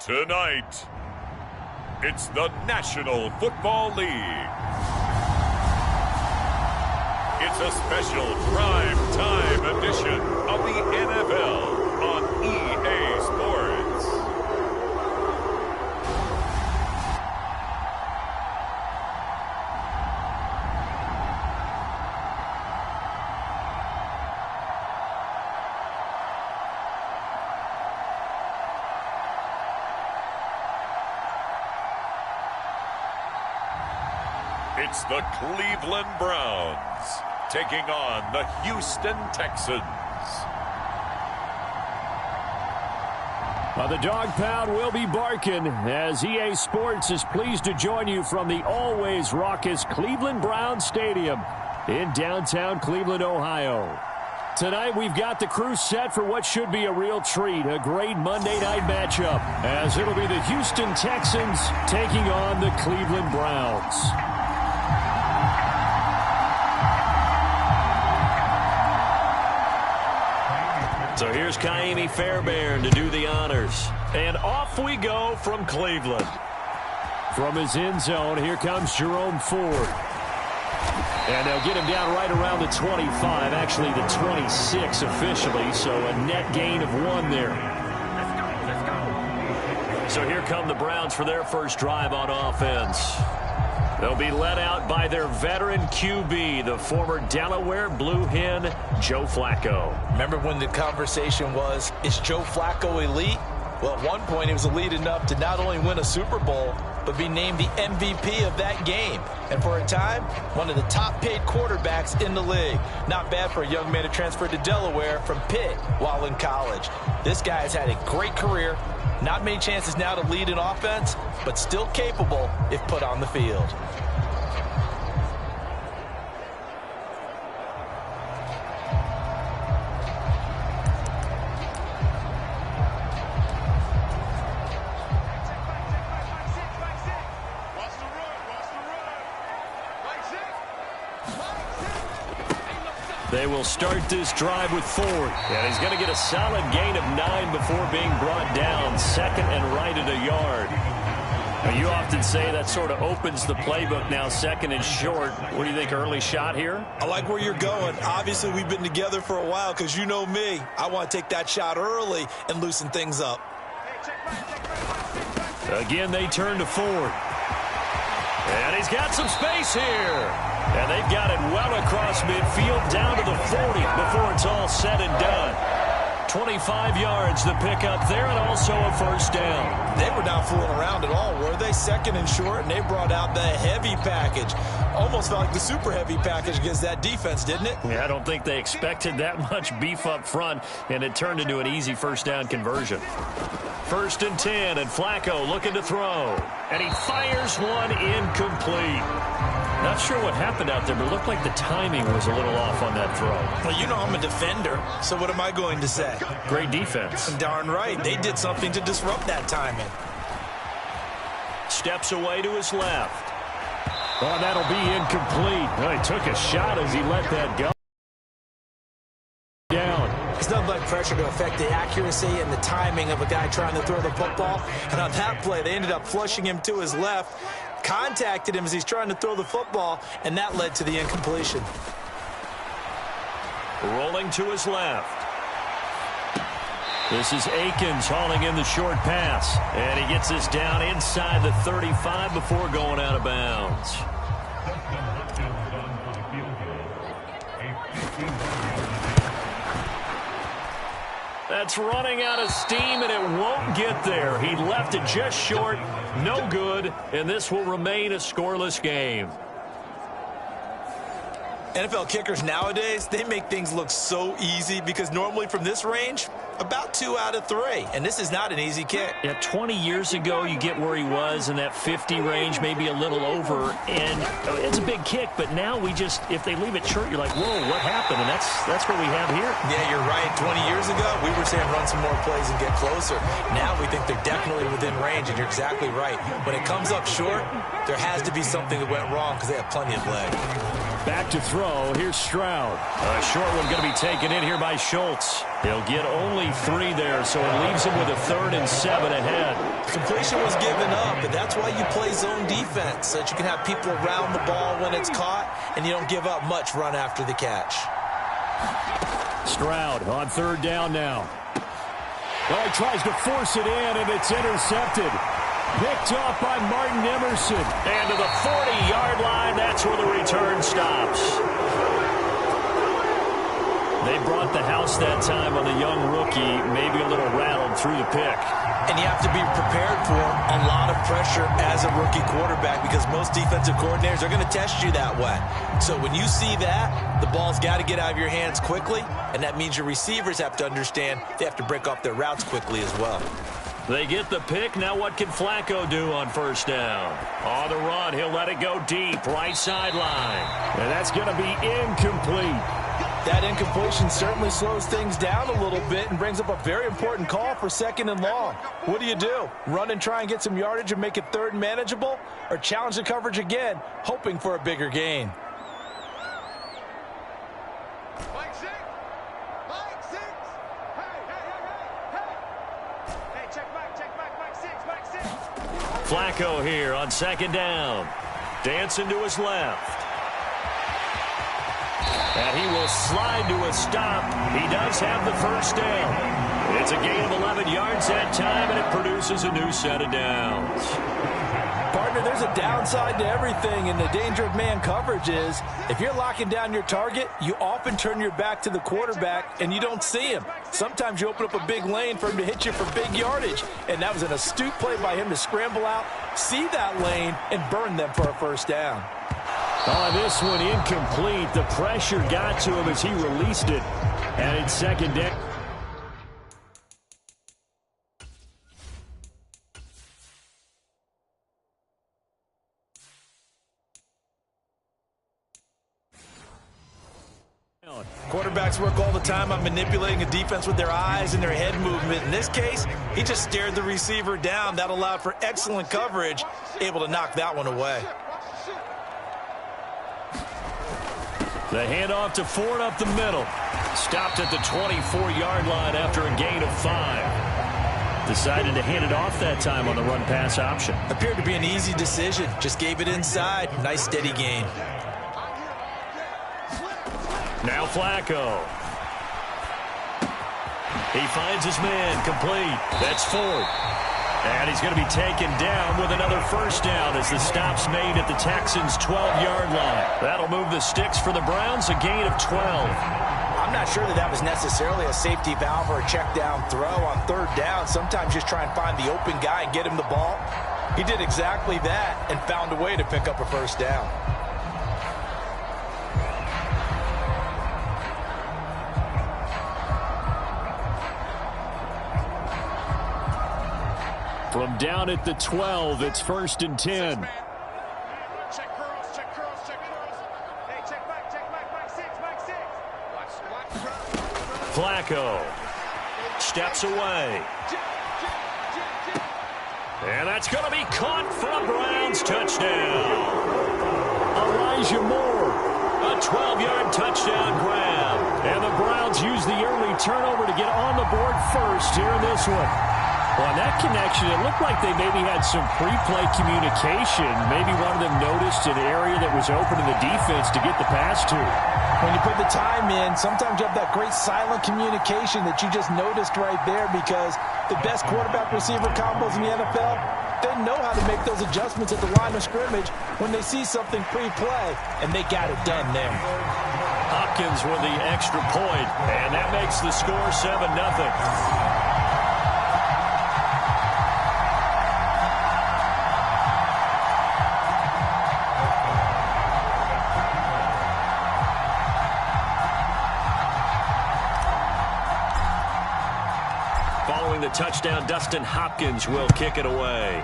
Tonight, it's the National Football League. It's a special prime time edition of the NFL on EA Sports. It's the Cleveland Browns taking on the Houston Texans. Well, the dog pound will be barking as EA Sports is pleased to join you from the always raucous Cleveland Browns Stadium in downtown Cleveland, Ohio. Tonight, we've got the crew set for what should be a real treat, a great Monday night matchup, as it'll be the Houston Texans taking on the Cleveland Browns. So here's Kaimi Fairbairn to do the honors. And off we go from Cleveland. From his end zone, here comes Jerome Ford. And they'll get him down right around the 25, actually the 26 officially, so a net gain of 1 there. So here come the Browns for their first drive on offense. They'll be led out by their veteran QB, the former Delaware Blue Hen, Joe Flacco. Remember when the conversation was, is Joe Flacco elite? Well, at one point, he was elite enough to not only win a Super Bowl, but be named the MVP of that game. And for a time, one of the top-paid quarterbacks in the league. Not bad for a young man who transferred to Delaware from Pitt while in college. This guy has had a great career. Not many chances now to lead an offense, but still capable if put on the field. They will start this drive with Ford. And he's going to get a solid gain of 9 before being brought down. Second and right at a yard. Now, you often say that sort of opens the playbook now, second and short. What do you think, early shot here? I like where you're going. Obviously, we've been together for a while because you know me. I want to take that shot early and loosen things up. Again, they turn to Ford. And he's got some space here. And they've got it well across midfield down to the 40 before it's all said and done. 25 yards the pickup there, and also a first down. They were not fooling around at all, were they? Second and short, and they brought out the heavy package. Almost felt like the super heavy package against that defense, didn't it? Yeah, I don't think they expected that much beef up front, and it turned into an easy first down conversion. First and 10, and Flacco looking to throw. And he fires one incomplete. Not sure what happened out there, but it looked like the timing was a little off on that throw. Well, you know I'm a defender, so what am I going to say? Great defense. Darn right. They did something to disrupt that timing. Steps away to his left. Oh, that'll be incomplete. Well, he took a shot as he let that go. Down. It's nothing like pressure to affect the accuracy and the timing of a guy trying to throw the football. And on that play, they ended up flushing him to his left. Contacted him as he's trying to throw the football, and that led to the incompletion. Rolling to his left. This is Akins hauling in the short pass. And he gets this down inside the 35 before going out of bounds. That's running out of steam, and it won't get there. He left it just short. No good, and this will remain a scoreless game. NFL kickers nowadays, they make things look so easy because normally from this range, about 2 out of 3. And this is not an easy kick. Yeah, 20 years ago, you get where he was in that 50 range, maybe a little over. And it's a big kick, but now we just, if they leave it short, you're like, whoa, what happened? And that's what we have here. Yeah, you're right. 20 years ago, we were saying run some more plays and get closer. Now we think they're definitely within range, and you're exactly right. When it comes up short, there has to be something that went wrong because they have plenty of leg. Back to throw. Here's Stroud. A short one going to be taken in here by Schultz. He'll get only 23 there, so it leaves him with a 3rd and 7 ahead. Completion was given up, but that's why you play zone defense, so that you can have people around the ball when it's caught, and you don't give up much run after the catch. Stroud on 3rd down now. Well, he tries to force it in, and it's intercepted. Picked off by Martin Emerson. And to the 40-yard line, that's where the return stops. They brought the house that time on the young rookie, maybe a little rattled through the pick. And you have to be prepared for a lot of pressure as a rookie quarterback because most defensive coordinators are going to test you that way. So when you see that, the ball's got to get out of your hands quickly, and that means your receivers have to understand they have to break off their routes quickly as well. They get the pick. Now what can Flacco do on 1st down? On the run, he'll let it go deep, right sideline. And that's going to be incomplete. That incompletion certainly slows things down a little bit and brings up a very important call for 2nd and long. What do? Run and try and get some yardage and make it 3rd and manageable? Or challenge the coverage again, hoping for a bigger gain? Flacco here on 2nd down. Dancing to his left. And he will slide to a stop. He does have the 1st down. It's a gain of 11 yards that time, and it produces a new set of downs. Partner, there's a downside to everything, and the danger of man coverage is if you're locking down your target, you often turn your back to the quarterback, and you don't see him. Sometimes you open up a big lane for him to hit you for big yardage, and that was an astute play by him to scramble out, see that lane, and burn them for a 1st down. Oh, this one incomplete. The pressure got to him as he released it. And it's 2nd down. Quarterbacks work all the time on manipulating a defense with their eyes and their head movement. In this case, he just stared the receiver down. That allowed for excellent coverage, able to knock that one away. The handoff to Ford up the middle. Stopped at the 24-yard line after a gain of 5. Decided to hand it off that time on the run-pass option. Appeared to be an easy decision. Just gave it inside. Nice steady gain. Now Flacco. He finds his man complete. That's Ford. And he's going to be taken down with another 1st down as the stop's made at the Texans' 12-yard line. That'll move the sticks for the Browns, a gain of 12. I'm not sure that was necessarily a safety valve or a check down throw on 3rd down. Sometimes just try and find the open guy and get him the ball. He did exactly that and found a way to pick up a 1st down. From down at the 12, it's 1st and 10. Flacco steps away. And that's going to be caught for a Browns touchdown. Elijah Moore, a 12-yard touchdown grab. And the Browns use the early turnover to get on the board first here in this one. Well, on that connection, it looked like they maybe had some pre-play communication. Maybe one of them noticed an area that was open in the defense to get the pass to. When you put the time in, sometimes you have that great silent communication that you just noticed right there because the best quarterback-receiver combos in the NFL, they know how to make those adjustments at the line of scrimmage when they see something pre-play, and they got it done there. Hopkins with the extra point, and that makes the score 7-0. Following the touchdown, Dustin Hopkins will kick it away.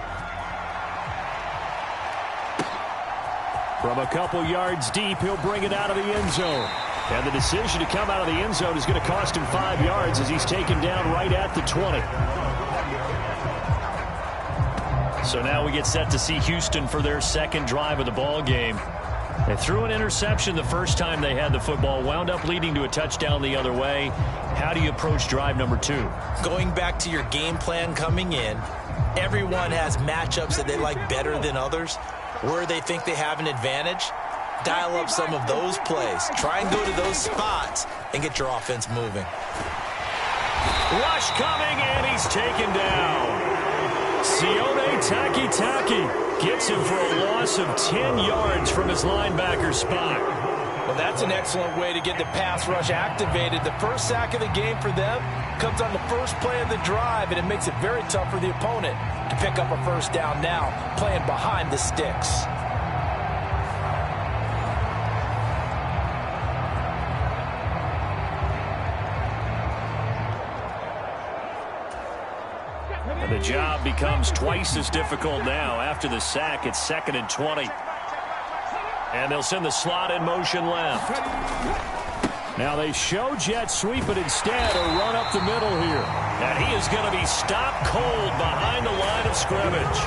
From a couple yards deep, he'll bring it out of the end zone. And the decision to come out of the end zone is going to cost him 5 yards as he's taken down right at the 20. So now we get set to see Houston for their 2nd drive of the ball game. They threw an interception the first time they had the football, wound up leading to a touchdown the other way. How do you approach drive number 2? Going back to your game plan coming in, everyone has matchups that they like better than others, where they think they have an advantage. Dial up some of those plays. Try and go to those spots and get your offense moving. Rush coming, and he's taken down. Sione Takitaki gets him for a loss of 10 yards from his linebacker spot. Well, that's an excellent way to get the pass rush activated. The first sack of the game for them comes on the first play of the drive, and it makes it very tough for the opponent to pick up a first down now, playing behind the sticks. And the job becomes twice as difficult now. After the sack, it's 2nd and 20. And they'll send the slot in motion left. Now they show jet sweep, but instead a run up the middle here. And he is going to be stopped cold behind the line of scrimmage.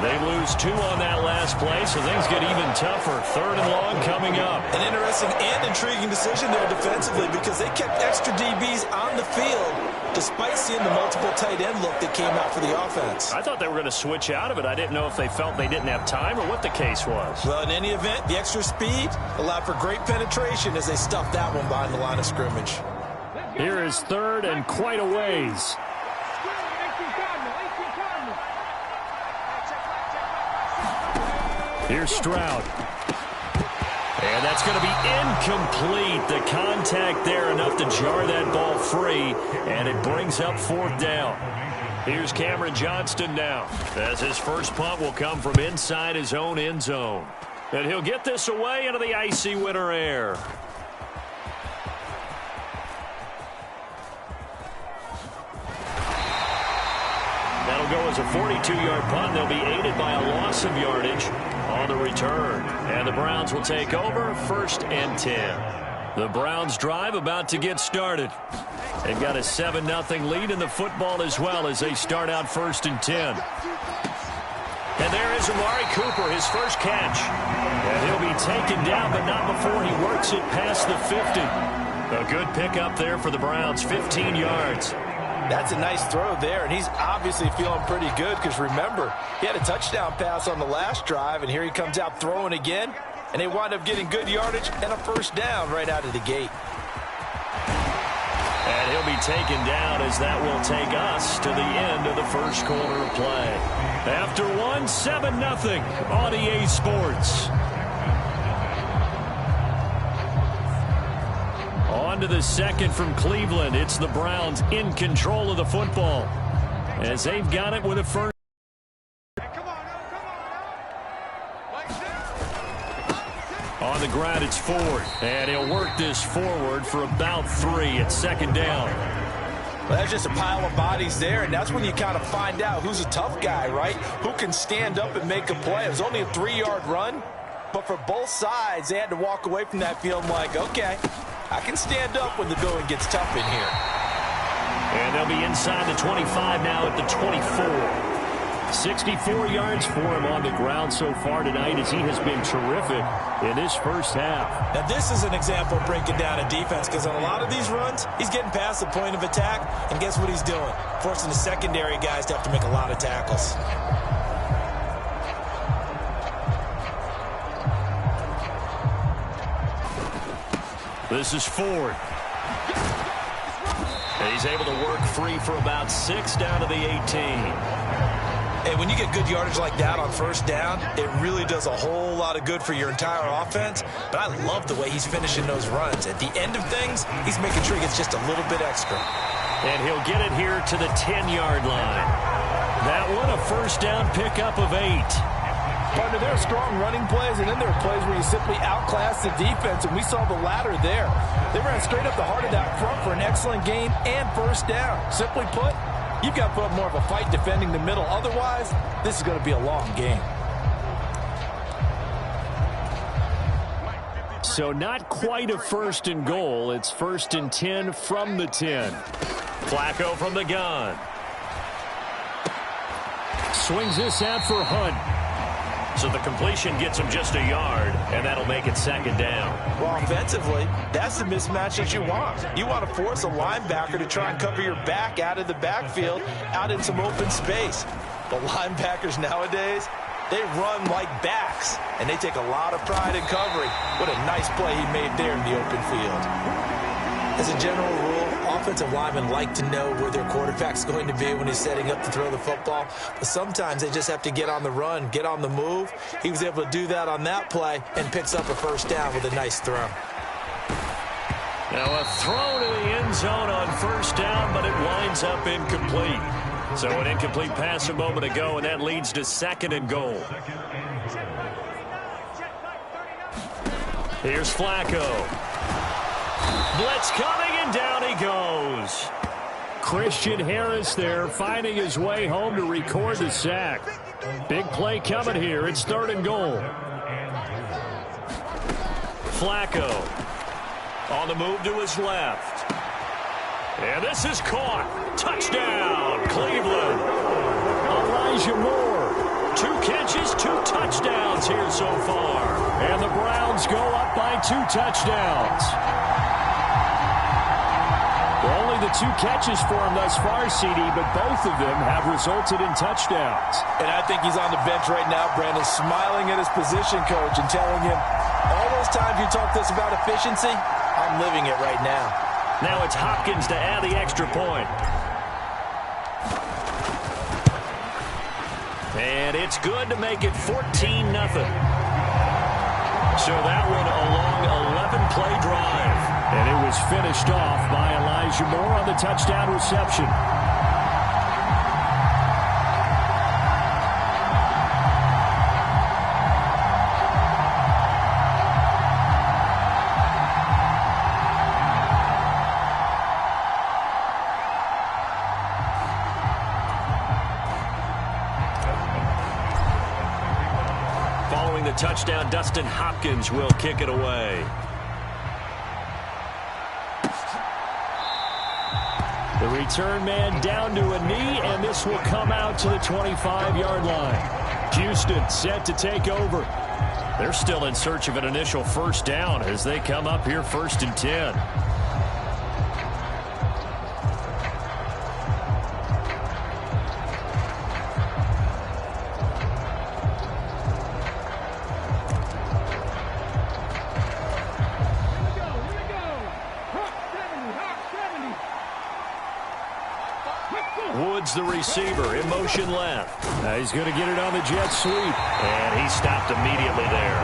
They lose 2 on that last play, so things get even tougher. 3rd and long coming up. An interesting and intriguing decision there defensively, because they kept extra DBs on the field despite seeing the multiple tight end look that came out for the offense. I thought they were going to switch out of it. I didn't know if they felt they didn't have time or what the case was. Well, in any event, the extra speed allowed for great penetration as they stuffed that one behind the line of scrimmage. Here is 3rd and quite a ways. Here's Stroud. And that's going to be incomplete. The contact there enough to jar that ball free, and it brings up 4th down. Here's Cameron Johnston now, as his first punt will come from inside his own end zone. And he'll get this away into the icy winter air. That'll go as a 42-yard punt. They'll be aided by a loss of yardage on the return. And the Browns will take over, 1st and 10. The Browns drive about to get started. They've got a 7-0 lead in the football as well as they start out 1st and 10. And there is Amari Cooper, his first catch. And he'll be taken down, but not before he works it past the 50. A good pickup there for the Browns, 15 yards. That's a nice throw there, and he's obviously feeling pretty good because, remember, he had a touchdown pass on the last drive, and here he comes out throwing again, and they wind up getting good yardage and a first down right out of the gate. And he'll be taken down as that will take us to the end of the first quarter of play. After 7-0 on EA Sports. On to the second from Cleveland. It's the Browns in control of the football as they've got it with a first. On the ground, it's Ford, and he'll work this forward for about 3 at 2nd down. Well, that's just a pile of bodies there, and that's when you kind of find out who's a tough guy, right? Who can stand up and make a play. It was only a 3-yard run, but for both sides, they had to walk away from that feeling like, okay, I can stand up when the going gets tough in here. And they'll be inside the 25 now at the 24. 64 yards for him on the ground so far tonight as he has been terrific in this first half. Now, this is an example of breaking down a defense because on a lot of these runs, he's getting past the point of attack, and guess what he's doing? Forcing the secondary guys to have to make a lot of tackles. This is Ford. And he's able to work free for about 6 down to the 18. Hey, when you get good yardage like that on first down, it really does a whole lot of good for your entire offense. But I love the way he's finishing those runs. At the end of things, he's making sure he gets just a little bit extra. And he'll get it here to the 10-yard line. That one a first down pickup of 8. Partner, there are strong running plays, and then there are plays where you simply outclass the defense, and we saw the latter there. They ran straight up the heart of that front for an excellent gain and first down. Simply put, you've got to put up more of a fight defending the middle. Otherwise, this is going to be a long game. So not quite a 1st and goal. It's 1st and 10 from the 10. Flacco from the gun. Swings this out for Hunt. So the completion gets him just a yard, and that'll make it second down. Well, offensively, that's the mismatch that you want. You want to force a linebacker to try and cover your back out of the backfield, out in some open space. The linebackers nowadays, they run like backs, and they take a lot of pride in covering. What a nice play he made there in the open field. As a general rule, offensive linemen like to know where their quarterback's going to be when he's setting up to throw the football. But sometimes they just have to get on the run, get on the move. He was able to do that on that play and picks up a first down with a nice throw. Now a throw to the end zone on first down, but it winds up incomplete. So an incomplete pass a moment ago, and that leads to second and goal. Here's Flacco. Blitz coming, and down he goes. Christian Harris there, finding his way home to record the sack. Big play coming here. It's third and goal. Flacco on the move to his left. And this is caught. Touchdown, Cleveland. Elijah Moore. 2 catches, 2 touchdowns here so far. And the Browns go up by 2 touchdowns. Only the 2 catches for him thus far, CD, but both of them have resulted in touchdowns. And I think he's on the bench right now, Brandon, smiling at his position coach and telling him, all those times you talk to us about efficiency, I'm living it right now. Now it's Hopkins to add the extra point. And it's good to make it 14-0. So that one a long 11-play drive. And it was finished off by Elijah Moore on the touchdown reception. Following the touchdown, Dustin Hopkins will kick it away. The return man down to a knee, and this will come out to the 25-yard line. Houston set to take over. They're still in search of an initial first down as they come up here 1st and 10. The receiver in motion left. He's going to get it on the jet sweep. And he stopped immediately there.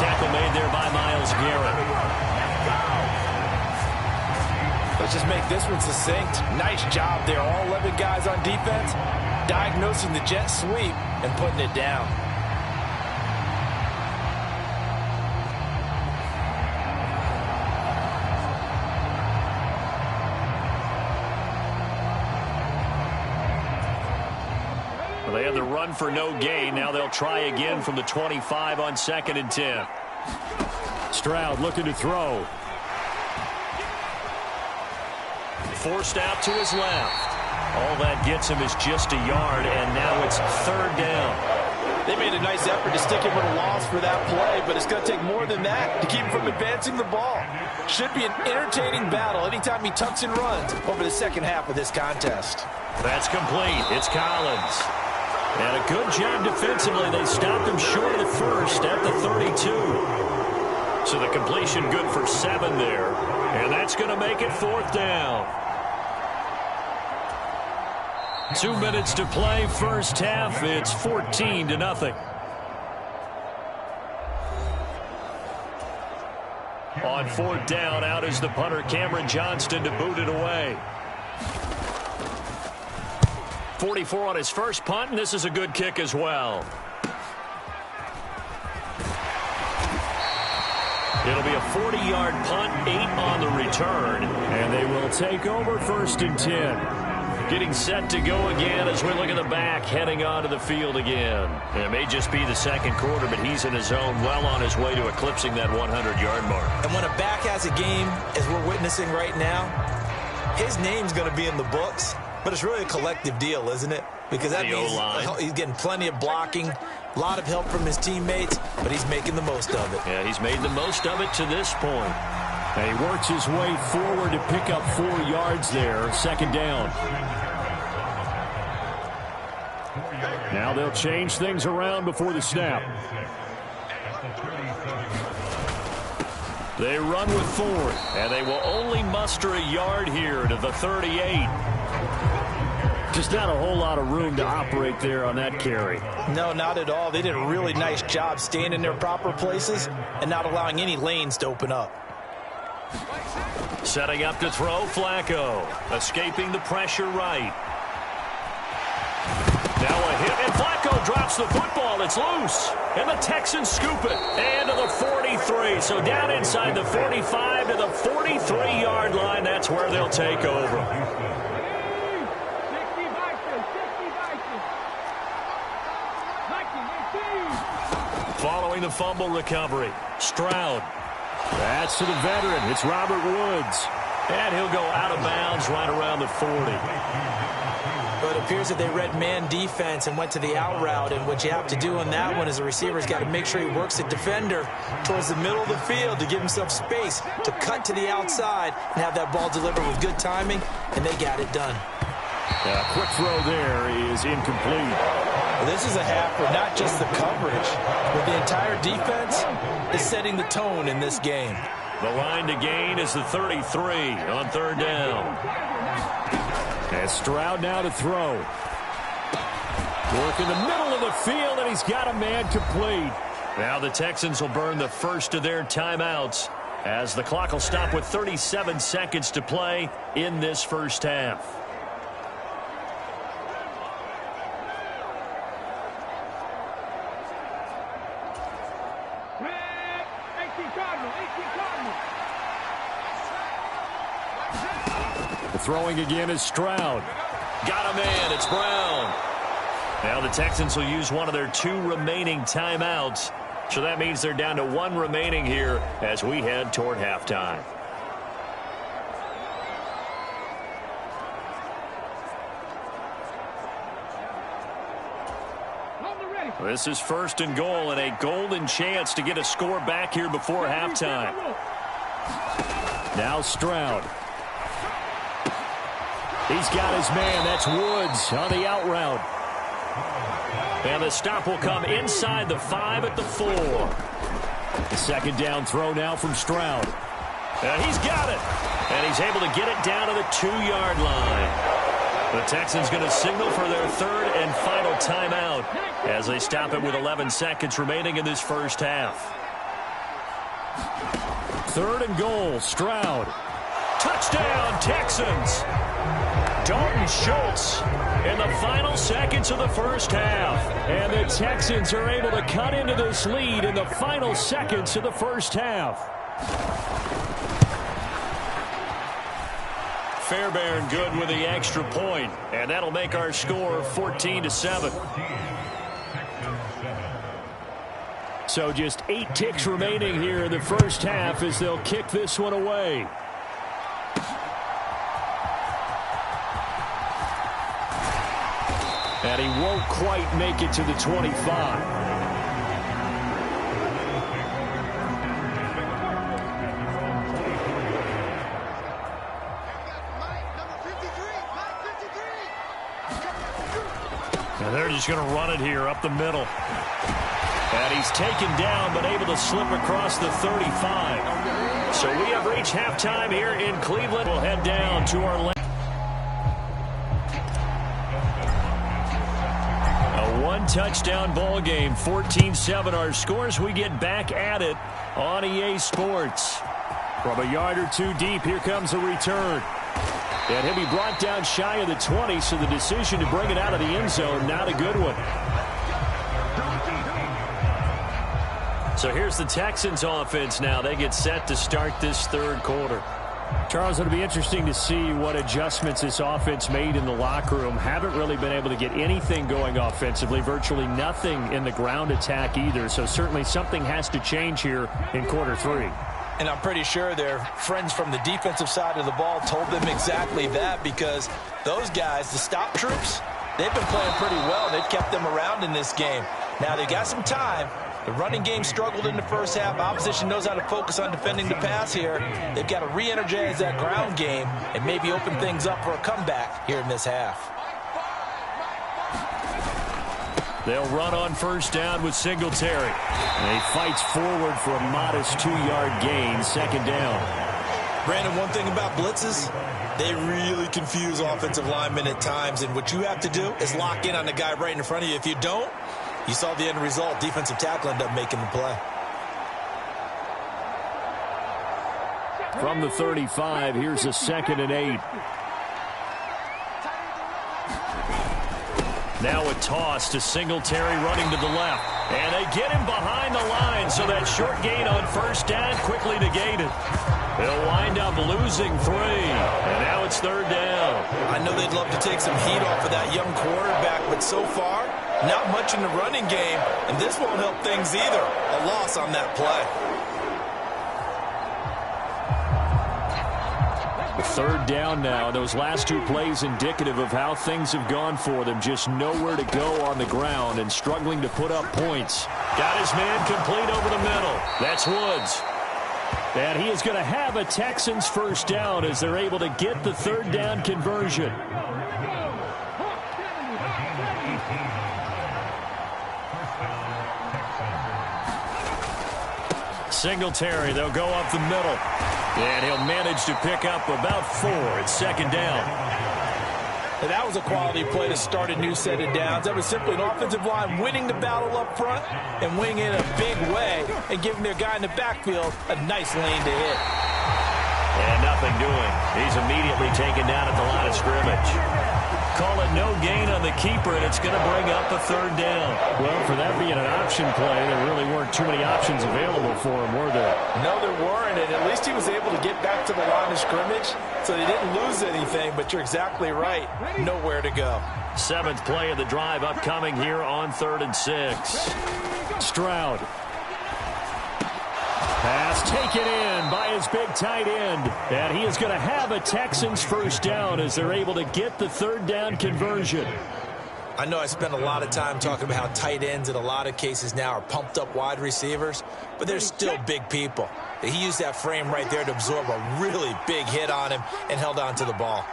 Tackle made there by Myles Garrett. Let's just make this one succinct. Nice job there. All 11 guys on defense diagnosing the jet sweep and putting it down. They had the run for no gain. Now they'll try again from the 25 on 2nd and 10. Stroud looking to throw. Forced out to his left. All that gets him is just a yard, and now it's 3rd down. They made a nice effort to stick him with a loss for that play, but it's going to take more than that to keep him from advancing the ball. Should be an entertaining battle anytime he tucks and runs over the second half of this contest. That's complete. It's Collins. And a good job defensively. They stopped him short of the first at the 32. So the completion good for 7 there. And that's going to make it 4th down. 2 minutes to play, first half. It's 14-0. On 4th down, out is the punter, Cameron Johnston, to boot it away. 44 on his first punt, and this is a good kick as well. It'll be a 40-yard punt, 8 on the return, and they will take over 1st and 10. Getting set to go again as we look at the back, heading onto the field again. And it may just be the second quarter, but he's in his zone, well on his way to eclipsing that 100-yard mark. And when a back has a game, as we're witnessing right now, his name's going to be in the books. But it's really a collective deal, isn't it? Because that means he's getting plenty of blocking, A lot of help from his teammates, but he's making the most of it. Yeah, he's made the most of it to this point. And he works his way forward to pick up 4 yards there. Second down. Now they'll change things around before the snap. They run with Ford, and they will only muster a yard here to the 38. Just not a whole lot of room to operate there on that carry. No, not at all. They did a really nice job staying in their proper places and not allowing any lanes to open up. Setting up to throw, Flacco. Escaping the pressure right. Now a hit, and Flacco drops the football. It's loose, and the Texans scoop it. And to the 43. So down inside the 45 to the 43-yard line. That's where they'll take over. Following the fumble recovery, Stroud. That's to the veteran. It's Robert Woods. And he'll go out of bounds right around the 40. But it appears that they read man defense and went to the out route. And what you have to do on that one is the receiver's got to make sure he works the defender towards the middle of the field to give himself space to cut to the outside and have that ball delivered with good timing. And they got it done. Quick throw there is incomplete. This is a half where not just the coverage, but the entire defense is setting the tone in this game. The line to gain is the 33 on third down. And Stroud now to throw. Work in the middle of the field, and he's got a man complete. Now the Texans will burn the first of their timeouts as the clock will stop with 37 seconds to play in this first half. Throwing again is Stroud. Got a man. It's Brown. Now the Texans will use one of their 2 remaining timeouts. So that means they're down to 1 remaining here as we head toward halftime. This is first and goal and a golden chance to get a score back here before halftime. Now Stroud. He's got his man. That's Woods on the out route. And the stop will come inside the 5 at the 4. The second down throw now from Stroud. And he's got it. And he's able to get it down to the 2-yard line. The Texans going to signal for their 3rd and final timeout as they stop it with 11 seconds remaining in this first half. 3rd and goal, Stroud. Touchdown, Texans. Dalton Schultz in the final seconds of the first half. And the Texans are able to cut into this lead in the final seconds of the first half. Fairbairn good with the extra point, and that'll make our score 14-7. So just 8 ticks remaining here in the first half as they'll kick this one away. And he won't quite make it to the 25. And they're just going to run it here up the middle. And he's taken down but able to slip across the 35. So we have reached halftime here in Cleveland. We'll head down to our left. One-touchdown ball game, 14-7 our scores. We get back at it on EA Sports. From a yard or 2 deep, here comes a return. And he'll be brought down shy of the 20, so the decision to bring it out of the end zone, not a good one. So here's the Texans offense now. They get set to start this 3rd quarter. Charles, it'll be interesting to see what adjustments this offense made in the locker room. Haven't really been able to get anything going offensively, virtually nothing in the ground attack either. So certainly something has to change here in quarter 3. And I'm pretty sure their friends from the defensive side of the ball told them exactly that, because those guys, the stop troops, they've been playing pretty well. They've kept them around in this game. Now, they got some time. The running game struggled in the first half. Opposition knows how to focus on defending the pass here. They've got to re-energize that ground game and maybe open things up for a comeback here in this half. They'll run on first down with Singletary. And he fights forward for a modest 2-yard gain, second down. Brandon, one thing about blitzes, they really confuse offensive linemen at times, and what you have to do is lock in on the guy right in front of you. If you don't, you saw the end result. Defensive tackle ended up making the play. From the 35, here's a 2nd and 8. Now a toss to Singletary running to the left. And they get him behind the line, so that short gain on first down quickly negated. They'll wind up losing 3. And now it's 3rd down. I know they'd love to take some heat off of that young quarterback, but so far, not much in the running game, and this won't help things either. A loss on that play. Third down now. Those last 2 plays indicative of how things have gone for them. Just nowhere to go on the ground and struggling to put up points. Got his man complete over the middle. That's Woods. And he is going to have a Texans first down as they're able to get the 3rd down conversion. Singletary, they'll go up the middle. And he'll manage to pick up about 4 at 2nd down. And that was a quality play to start a new set of downs. That was simply an offensive line winning the battle up front and winning it in a big way and giving their guy in the backfield a nice lane to hit. And nothing doing. He's immediately taken down at the line of scrimmage. Call it no gain on the keeper, and it's going to bring up a 3rd down. Well, for that being an option play, there really weren't too many options available for him, were there? No, there weren't, and at least he was able to get back to the line of scrimmage, so they didn't lose anything, but you're exactly right. Nowhere to go. 7th play of the drive upcoming here on 3rd and 6. Stroud. Pass taken in by his big tight end. And he is going to have a Texans first down as they're able to get the 3rd down conversion. I know I spent a lot of time talking about how tight ends in a lot of cases now are pumped up wide receivers, but they're still big people. He used that frame right there to absorb a really big hit on him and held on to the ball.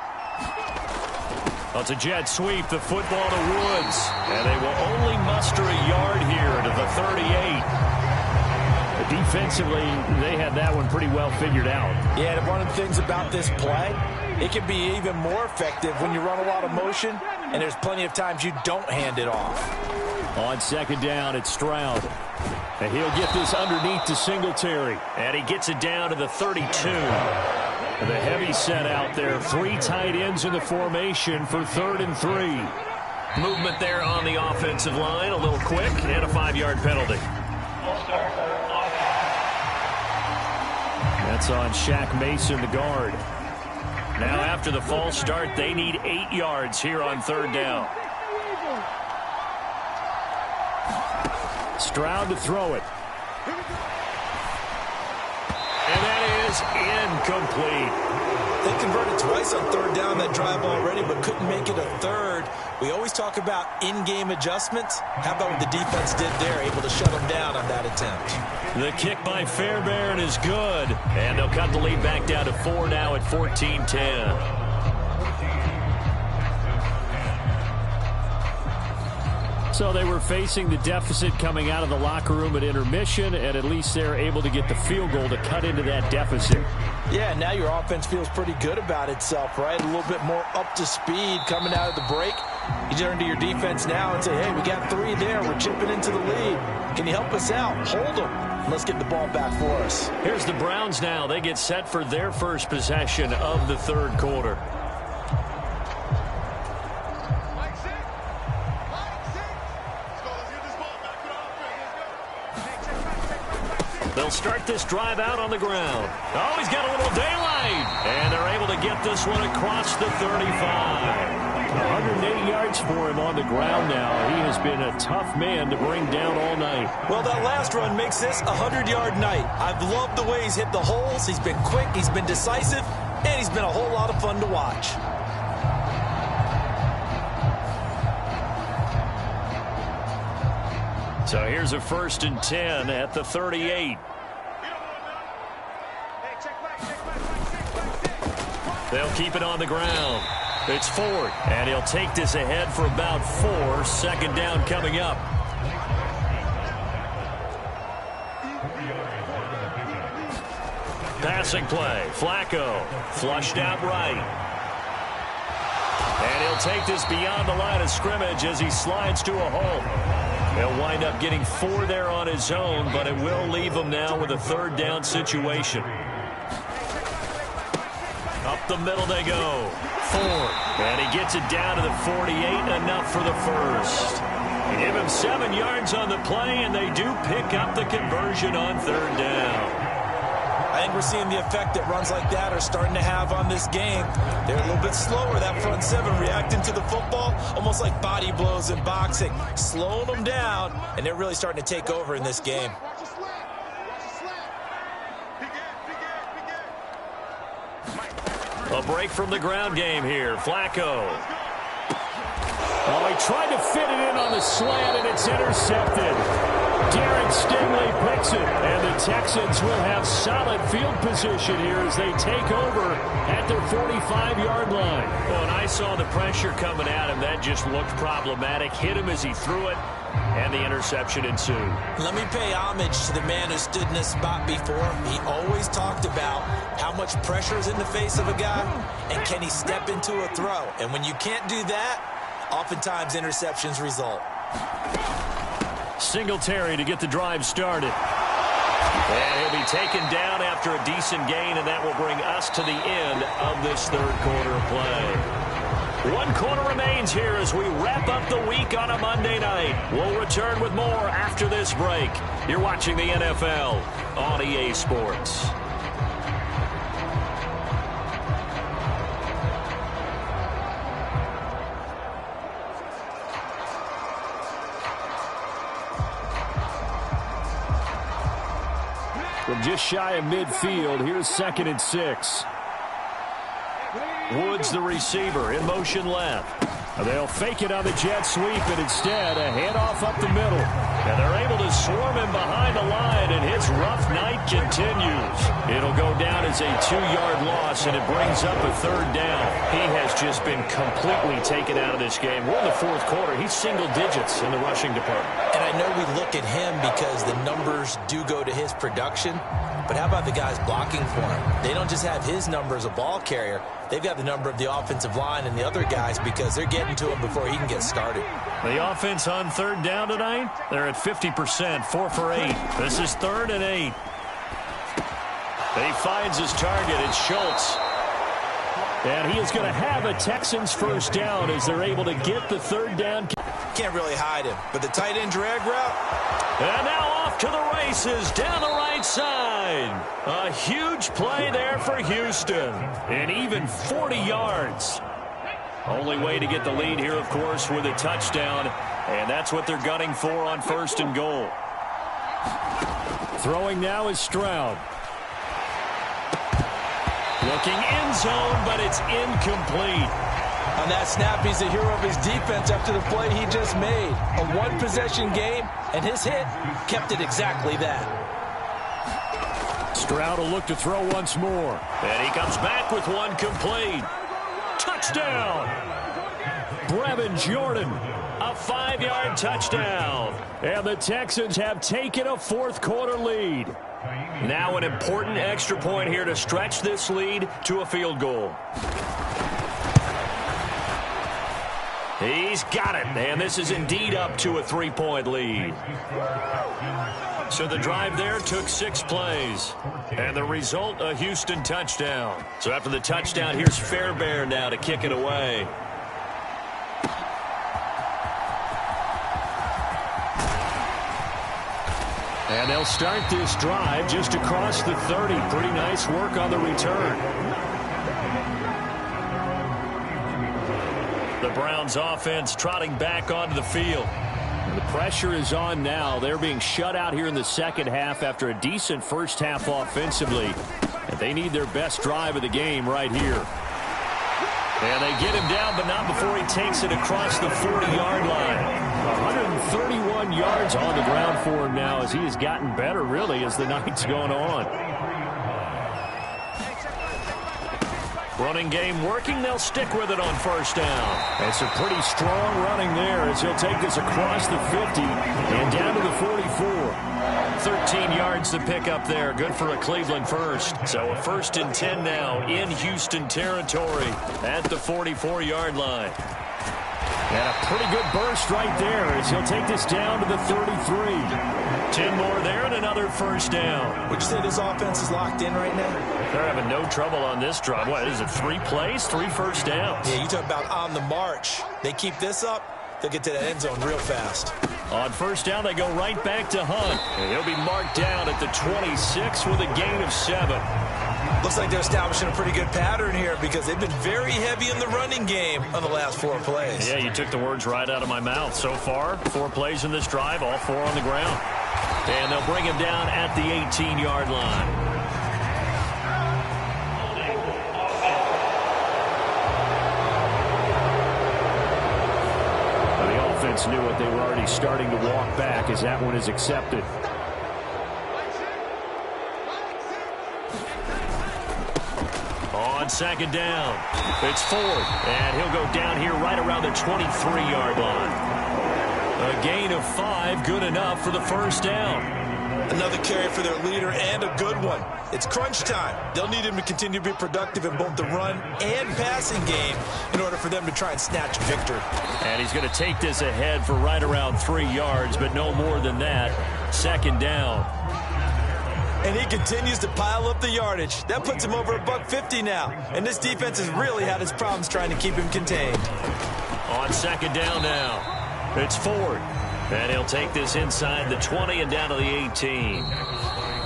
Well, it's a jet sweep, the football to Woods. And they will only muster a yard here to the 38. Defensively, they had that one pretty well figured out. Yeah, and one of the things about this play, it can be even more effective when you run a lot of motion, and there's plenty of times you don't hand it off. On 2nd down, it's Stroud. And he'll get this underneath to Singletary. And he gets it down to the 32. And the heavy set out there. 3 tight ends in the formation for 3rd and 3. Movement there on the offensive line, a little quick, and a 5-yard penalty. That's on Shaq Mason, the guard. Now after the false start, they need 8 yards here on 3rd down. Stroud to throw it. And that is incomplete. They converted twice on 3rd down that drive already, but couldn't make it a 3rd. We always talk about in-game adjustments. How about what the defense did there, able to shut them down on that attempt? The kick by Fairbairn is good. And they'll cut the lead back down to 4 now at 14-10. So they were facing the deficit coming out of the locker room at intermission, and at least they're able to get the field goal to cut into that deficit. Yeah, now your offense feels pretty good about itself, right? A little bit more up to speed coming out of the break. You turn to your defense now and say, hey, we got 3 there. We're chipping into the lead. Can you help us out? Hold them. Let's get the ball back for us. Here's the Browns now. They get set for their first possession of the 3rd quarter. They'll start this drive out on the ground. Oh, he's got a little daylight. And they're able to get this one across the 35. 180 yards for him on the ground now. He has been a tough man to bring down all night. Well, that last run makes this a 100-yard night. I've loved the way he's hit the holes. He's been quick, he's been decisive, and he's been a whole lot of fun to watch. So here's a 1st and 10 at the 38. They'll keep it on the ground. It's Ford, and he'll take this ahead for about 4. 2nd down coming up. Passing play. Flacco flushed out right. And he'll take this beyond the line of scrimmage as he slides to a halt. He'll wind up getting 4 there on his own, but it will leave him now with a 3rd down situation. Up the middle they go. Ford. And he gets it down to the 48, enough for the first. Give him 7 yards on the play, and they do pick up the conversion on 3rd down. I think we're seeing the effect that runs like that are starting to have on this game. They're a little bit slower, that front 7, reacting to the football, almost like body blows in boxing, slowing them down, and they're really starting to take over in this game. A break from the ground game here. Flacco. Oh, he tried to fit it in on the slant, and it's intercepted. Darren Stingley picks it, and the Texans will have solid field position here as they take over at their 45-yard line. Well, and I saw the pressure coming at him. That just looked problematic. Hit him as he threw it, and the interception ensued. Let me pay homage to the man who stood in this spot before. He always talked about how much pressure is in the face of a guy, and can he step into a throw. And when you can't do that, oftentimes interceptions result. Singletary to get the drive started. And he'll be taken down after a decent gain, and that will bring us to the end of this 3rd quarter of play. 1 quarter remains here as we wrap up the week on a Monday night. We'll return with more after this break. You're watching the NFL on EA Sports. From just shy of midfield, here's 2nd and 6. Woods, the receiver, in motion left. They'll fake it on the jet sweep, and instead a handoff up the middle. And they're able to swarm him behind the line, and his rough night continues. It'll go down as a 2-yard loss, and it brings up a 3rd down. He has just been completely taken out of this game. We're in the 4th quarter. He's single digits in the rushing department. And I know we look at him because the numbers do go to his production, but how about the guys blocking for him? They don't just have his number as a ball carrier. They've got the number of the offensive line and the other guys because they're getting to him before he can get started. The offense on 3rd down tonight, they're at 50%, 4 for 8. This is 3rd and 8. He finds his target. It's Schultz. And he is going to have a Texans 1st down as they're able to get the 3rd down. Can't really hide him, but the tight end drag route. And now off to the races down the right side. A huge play there for Houston. And even 40 yards. Only way to get the lead here, of course, with a touchdown. And that's what they're gunning for on 1st and goal. Throwing now is Stroud. Looking end zone, but it's incomplete. On that snap, he's the hero of his defense after the play he just made. A 1-possession game, and his hit kept it exactly that. Stroud will look to throw once more. And he comes back with one complete. Touchdown! Brevin Jordan, a 5-yard touchdown. And the Texans have taken a 4th quarter lead. Now an important extra point here to stretch this lead to a field goal. He's got it, and this is indeed up to a 3-point lead. So the drive there took 6 plays, and the result, a Houston touchdown. So after the touchdown, here's Fairbairn now to kick it away. And they'll start this drive just across the 30. Pretty nice work on the return. The Browns offense trotting back onto the field. The pressure is on now. They're being shut out here in the second half after a decent first half offensively. And they need their best drive of the game right here. And they get him down, but not before he takes it across the 40-yard line. 131 yards on the ground for him now as he has gotten better, really, as the night's gone on. Running game working. They'll stick with it on first down. It's a pretty strong running there as he'll take this across the 50 and down to the 44. 13 yards to pick up there. Good for a Cleveland first. So a 1st and 10 now in Houston territory at the 44-yard line. And a pretty good burst right there as he'll take this down to the 33. 10 more there and another first down. Would you say this offense is locked in right now? They're having no trouble on this drive. What is it, 3 plays, 3 first downs? Yeah, you talk about on the march. They keep this up, they'll get to that end zone real fast. On first down, they go right back to Hunt. And he'll be marked down at the 26 with a gain of 7. Looks like they're establishing a pretty good pattern here because they've been very heavy in the running game on the last 4 plays. Yeah, you took the words right out of my mouth. So far, 4 plays in this drive, all 4 on the ground. And they'll bring him down at the 18-yard line. The offense knew it. They were already starting to walk back as that one is accepted. On second down, it's Ford, and he'll go down here right around the 23-yard line. A gain of 5, good enough for the first down. Another carry for their leader and a good one. It's crunch time. They'll need him to continue to be productive in both the run and passing game in order for them to try and snatch a victory. And he's going to take this ahead for right around 3 yards, but no more than that. Second down. And he continues to pile up the yardage. That puts him over $150 now. And this defense has really had its problems trying to keep him contained. On second down now, it's Ford. And he'll take this inside the 20 and down to the 18.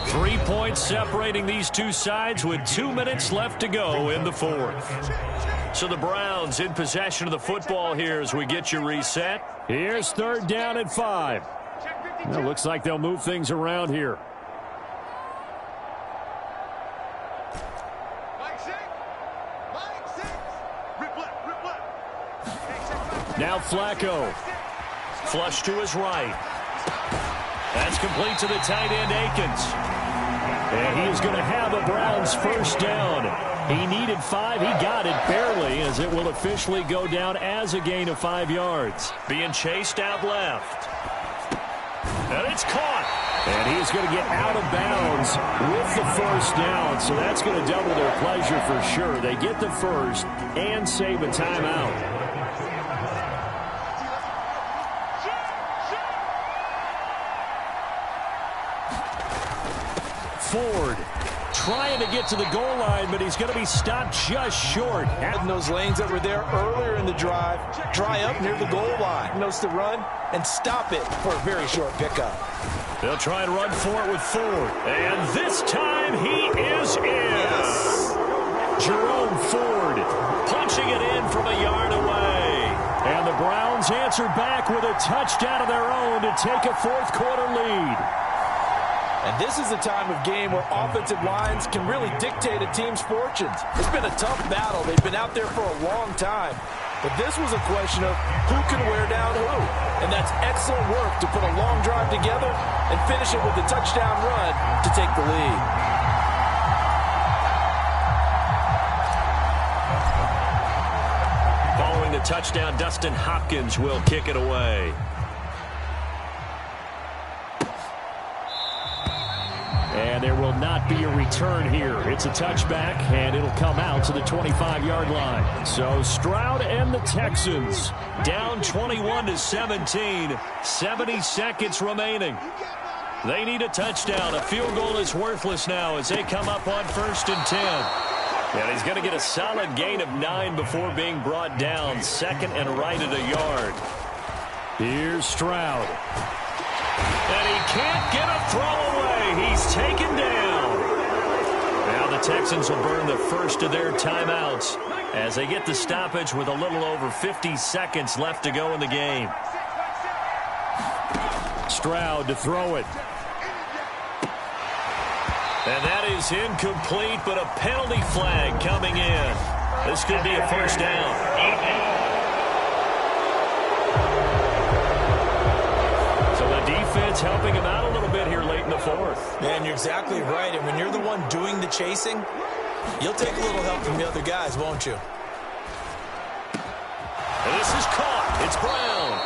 3 points separating these two sides with 2 minutes left to go in the 4th. So the Browns in possession of the football here as we get you reset. Here's 3rd down and 5. Well, looks like they'll move things around here. Now Flacco. Flush to his right. That's complete to the tight end, Akins. And he is going to have a Browns first down. He needed 5. He got it barely as it will officially go down as a gain of 5 yards. Being chased out left. And it's caught. And he is going to get out of bounds with the first down. So that's going to double their pleasure for sure. They get the first and save a timeout. Ford trying to get to the goal line, but he's going to be stopped just short. And those lanes that were there earlier in the drive dry up near the goal line. Knows to run and stop it for a very short pickup. They'll try and run for it with Ford. And this time he is in. Yes. Jerome Ford punching it in from a yard away. And the Browns answer back with a touchdown of their own to take a 4th quarter lead. And this is a time of game where offensive lines can really dictate a team's fortunes. It's been a tough battle. They've been out there for a long time. But this was a question of who can wear down who. And that's excellent work to put a long drive together and finish it with a touchdown run to take the lead. Following the touchdown, Dustin Hopkins will kick it away. And there will not be a return here. It's a touchback, and it'll come out to the 25-yard line. So Stroud and the Texans down 21-17, 70 seconds remaining. They need a touchdown. A field goal is worthless now as they come up on 1st and 10. And he's going to get a solid gain of 9 before being brought down. 2nd and right at a yard. Here's Stroud. And he can't get a throw away. He's taken down. Now the Texans will burn the first of their timeouts as they get the stoppage with a little over 50 seconds left to go in the game. Stroud to throw it. And that is incomplete, but a penalty flag coming in. This could be a first down. it's helping him out a little bit here late in the fourth. Man, you're exactly right. And when you're the one doing the chasing, you'll take a little help from the other guys, won't you? And this is caught. It's Brown.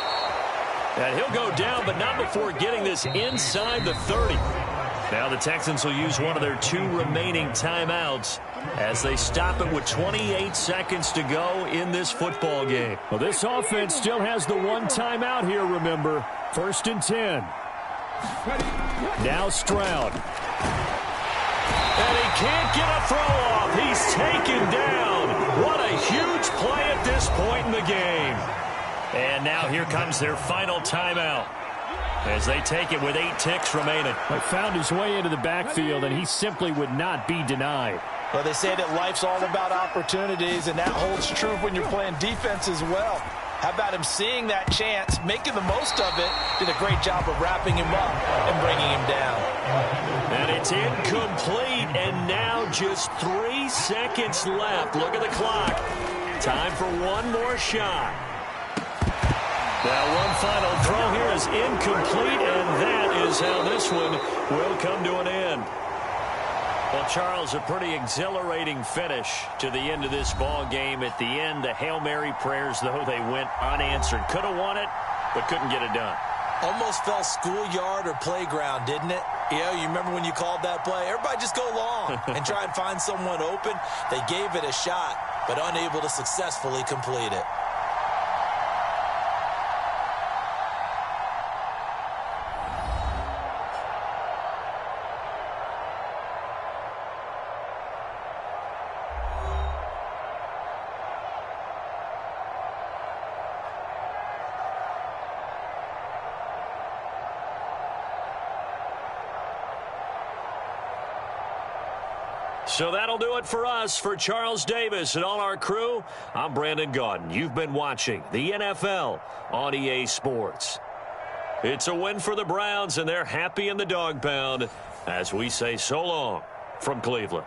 And he'll go down, but not before getting this inside the 30. Now the Texans will use one of their 2 remaining timeouts as they stop it with 28 seconds to go in this football game. Well, this offense still has the 1 timeout here, remember. 1st and 10. Now Stroud. And he can't get a throw off. He's taken down. What a huge play at this point in the game. And now here comes their final timeout as they take it with 8 ticks remaining. He found his way into the backfield, and he simply would not be denied. Well, they say that life's all about opportunities, and that holds true when you're playing defense as well. How about him seeing that chance, making the most of it, did a great job of wrapping him up and bringing him down. And it's incomplete, and now just 3 seconds left. Look at the clock. Time for one more shot. Now one final throw here is incomplete, and that is how this one will come to an end. Well, Charles, a pretty exhilarating finish to the end of this ball game. At the end, the Hail Mary prayers, though, they went unanswered. Could have won it, but couldn't get it done. Almost felt schoolyard or playground, didn't it? Yeah, you remember when you called that play? Everybody just go long and try and find someone open. They gave it a shot, but unable to successfully complete it. So that'll do it for us. For Charles Davis and all our crew, I'm Brandon Gaudin. You've been watching the NFL on EA Sports. It's a win for the Browns, and they're happy in the dog pound as we say so long from Cleveland.